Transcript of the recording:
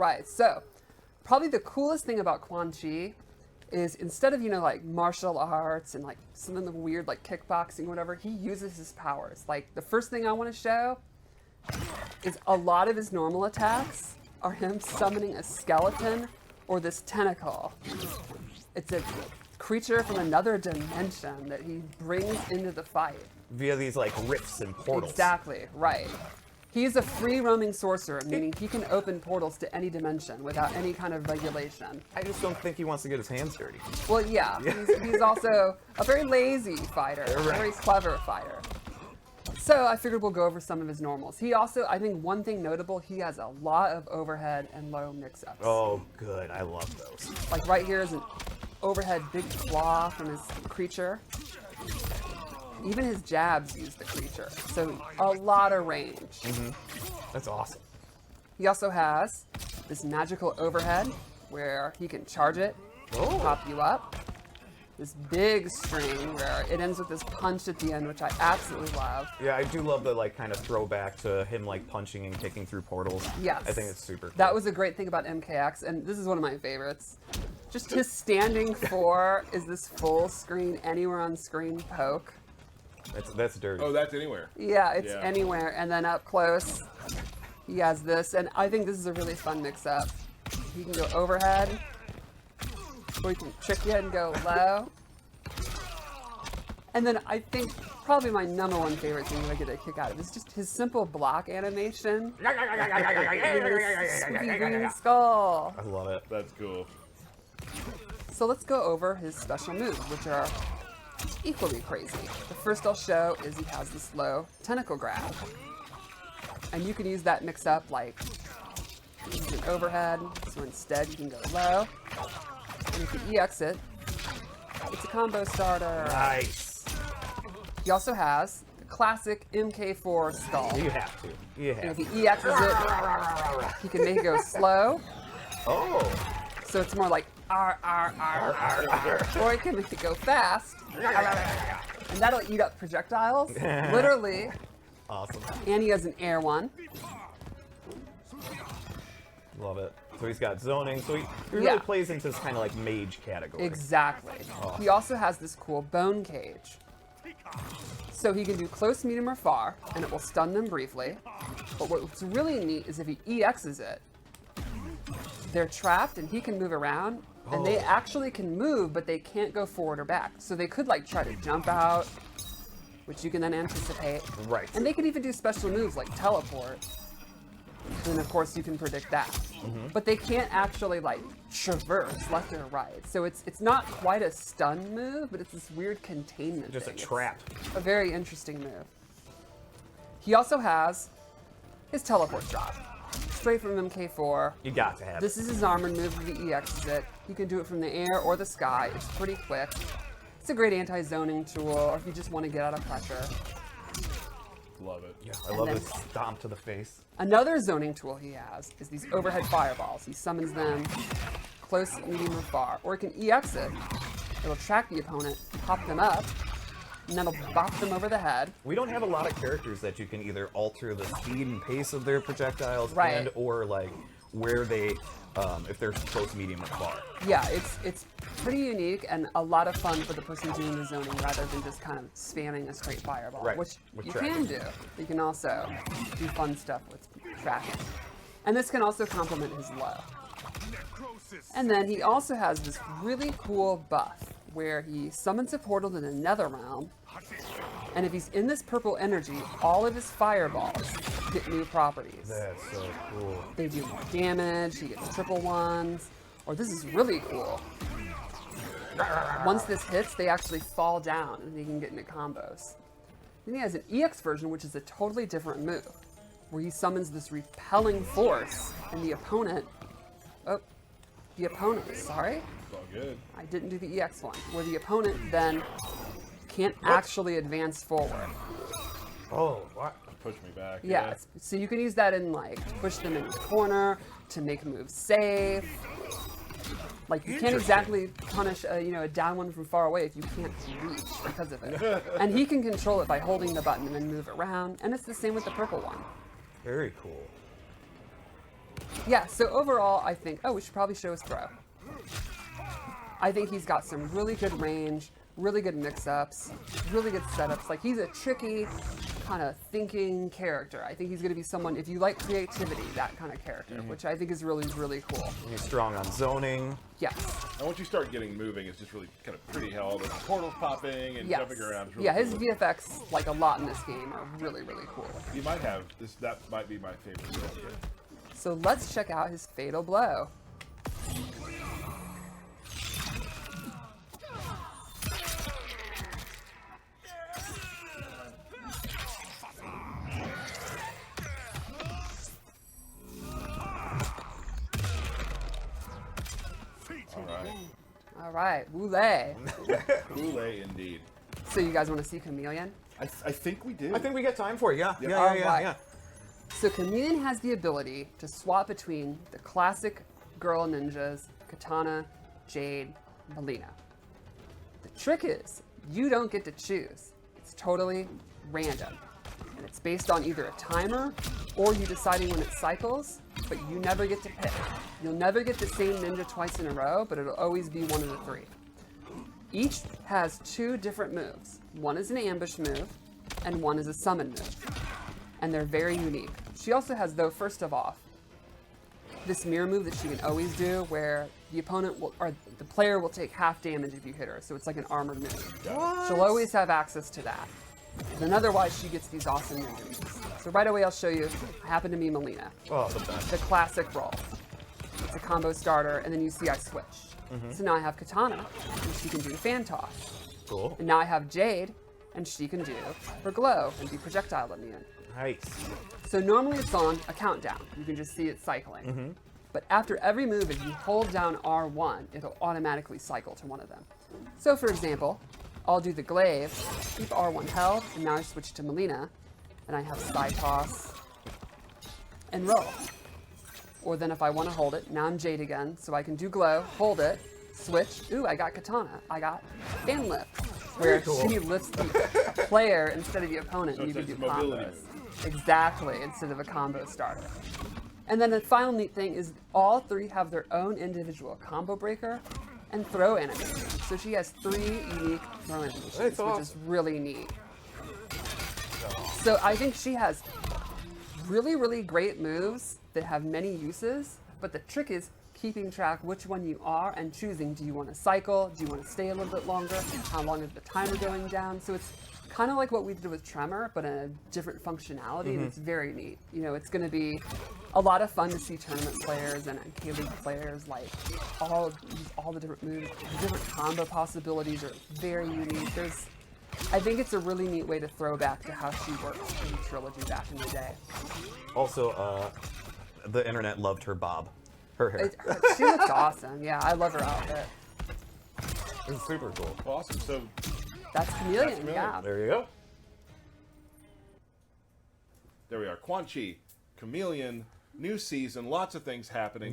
right. So, probably the coolest thing about Quan Chi is instead of, like martial arts and like some of the weird like kickboxing or whatever, he uses his powers. Like the first thing I want to show is a lot of his normal attacks are him summoning a skeleton or this tentacle. It's a creature from another dimension that he brings into the fight. Via these like rifts and portals. Exactly, right. He's a free roaming sorcerer, meaning he can open portals to any dimension without any kind of regulation. I just don't think he wants to get his hands dirty. Well, yeah, he's also a very lazy fighter, a Right. very clever fighter. So I figured we'll go over some of his normals. He also, I think one thing notable, he has a lot of overhead and low mix-ups. Oh, good. I love those. Like right here is an overhead big claw from his creature. Even his jabs use the creature, so a lot of range. That's awesome. He also has this magical overhead where he can charge it, pop you up. This big string where it ends with this punch at the end, which I absolutely love. Yeah, I do love the like kind of throwback to him like punching and kicking through portals. Yes. I think it's super cool. That was a great thing about MKX, and this is one of my favorites. Just his standing 4 is this full screen, anywhere on screen poke. That's dirty. Oh, that's anywhere. Yeah, it's Yeah. anywhere. And then up close, he has this, and I think this is a really fun mix-up. He can go overhead, or he can trick you and go low. And then I think probably my number one favorite thing that I get a kick out of is just his simple block animation. Spooky green skull. I love it. That's cool. So let's go over his special moves, which are equally crazy. The first I'll show is he has this low tentacle grab. And you can use that mix up like use an overhead, so instead you can go low. And if you EX it, it's a combo starter. Nice. He also has the classic MK4 skull. You have to. You And have if to. he EXs it, he can make it go slow. Oh. So it's more like R, R, R, R, R. Or it can make it go fast. And that'll eat up projectiles, literally. Awesome. And he has an air one. Love it. So he's got zoning. So he really Yeah. plays into this kind of like mage category. Exactly. He also has this cool bone cage. So he can do close, medium, or far, and it will stun them briefly. But what's really neat is if he EXs it, they're trapped and he can move around, and they actually can move, but they can't go forward or back. So they could like try to jump out, which you can then anticipate. Right. And they can even do special moves like teleport. Then of course you can predict that. But they can't actually like traverse left or right. So it's not quite a stun move, but it's this weird containment Just a thing. It's trap. a very interesting move. He also has his teleport drop. Straight from MK4. You got to have This is his armored move if he EXs it. He can do it from the air or the sky. It's pretty quick. It's a great anti-zoning tool, or if you just want to get out of pressure. Love it. it. I love then- this stomp to the face. Another zoning tool he has is these overhead fireballs. He summons them close, medium, or far. Or he can EX it. It'll track the opponent, pop them up, and that'll bop them over the head. We don't have a lot of characters that you can either alter the speed and pace of their projectiles Right. and or like where they, if they're close, medium, or far. Yeah, it's pretty unique and a lot of fun for the person doing the zoning rather than just kind of spamming a straight fireball, Right, which with you tracking. can do. You can also do fun stuff with tracking. And this can also complement his low. And then he also has this really cool buff where he summons a portal to the NetherRealm, and if he's in this purple energy, all of his fireballs get new properties. That's so cool. They do more damage, he gets triple ones, or this is really cool. Once this hits, they actually fall down and they can get into combos. Then he has an EX version, which is a totally different move, where he summons this repelling force, and the opponent, sorry, It's all good. I didn't do the EX one, where the opponent then can't actually advance forward. Oh, what? Push me back. Yeah, so you can use that in like push them in the corner to make moves safe. Like you can't exactly punish a down one from far away if you can't reach because of it. And he can control it by holding the button and then move it around. And it's the same with the purple one. Very cool. Yeah, so overall, I think, we should probably show his throw. I think he's got some really good range, really good mix-ups, really good setups. Like, he's a tricky, kind of thinking character. I think he's going to be someone, if you like creativity, that kind of character, which I think is really, really cool. He's strong on zoning. Yes. And once you start getting moving, it's just really kind of pretty how all the portals popping and Yes. jumping around. It's really Yeah, his cool. VFX, like a lot in this game, are really, really cool. You might have this. That might be my favorite build here. So let's check out his Fatal Blow. All right. All right, Wule. Kool-Aid indeed. So you guys want to see Khameleon? I think we do. I think we get time for it. Yeah. Yeah. All Yeah. right. Yeah. So Khameleon has the ability to swap between the classic girl ninjas, Katana, Jade, Melina. The trick is, you don't get to choose. It's totally random. And it's based on either a timer or you deciding when it cycles, but you never get to pick. You'll never get the same ninja twice in a row, but it'll always be one of the three. Each has two different moves. One is an ambush move, and one is a summon move. And they're very unique. She also has, though, first of all, this mirror move that she can always do where the opponent will, or the player will take half damage if you hit her, so it's like an armored move. She'll always have access to that. And then otherwise, she gets these awesome ninja moves. So right away, I'll show you, I happen to be Melina. Oh, the best. The classic roll. It's a combo starter, and then you see I switched. So now I have Katana, and she can do fan toss. Cool. And now I have Jade, and she can do her glow and be projectile immune. Nice. So normally it's on a countdown. You can just see it cycling. But after every move, if you hold down R1, it'll automatically cycle to one of them. So for example, I'll do the glaive, keep R1 held, and now I switch to Melina, and I have side toss and roll. Or then if I want to hold it, now I'm Jade again, so I can do glow, hold it, switch. Ooh, I got Katana. I got fan lift, where cool. she lifts the player instead of the opponent, So and you it's can do a mobility combos. Exactly, instead of a combo starter. And then the final neat thing is all three have their own individual combo breaker and throw animations. So she has 3 unique throw animations, That's which is awesome. really neat. So I think she has really, really great moves that have many uses, but the trick is keeping track which one you are and choosing, do you want to cycle, do you want to stay a little bit longer, how long is the timer going down? So it's kind of like what we did with Tremor, but in a different functionality, and it's very neat. You know, it's going to be a lot of fun to see tournament players and K-League players, like, all the different moves, the different combo possibilities are very unique. I think it's a really neat way to throw back to how she worked in the trilogy back in the day. Also, the internet loved her bob. Her hair. She looks awesome. Yeah, I love her outfit. It's super cool. Awesome. So That's Khameleon, Khameleon. yeah. There you go. there we are. Quan Chi, Khameleon, new season, lots of things happening.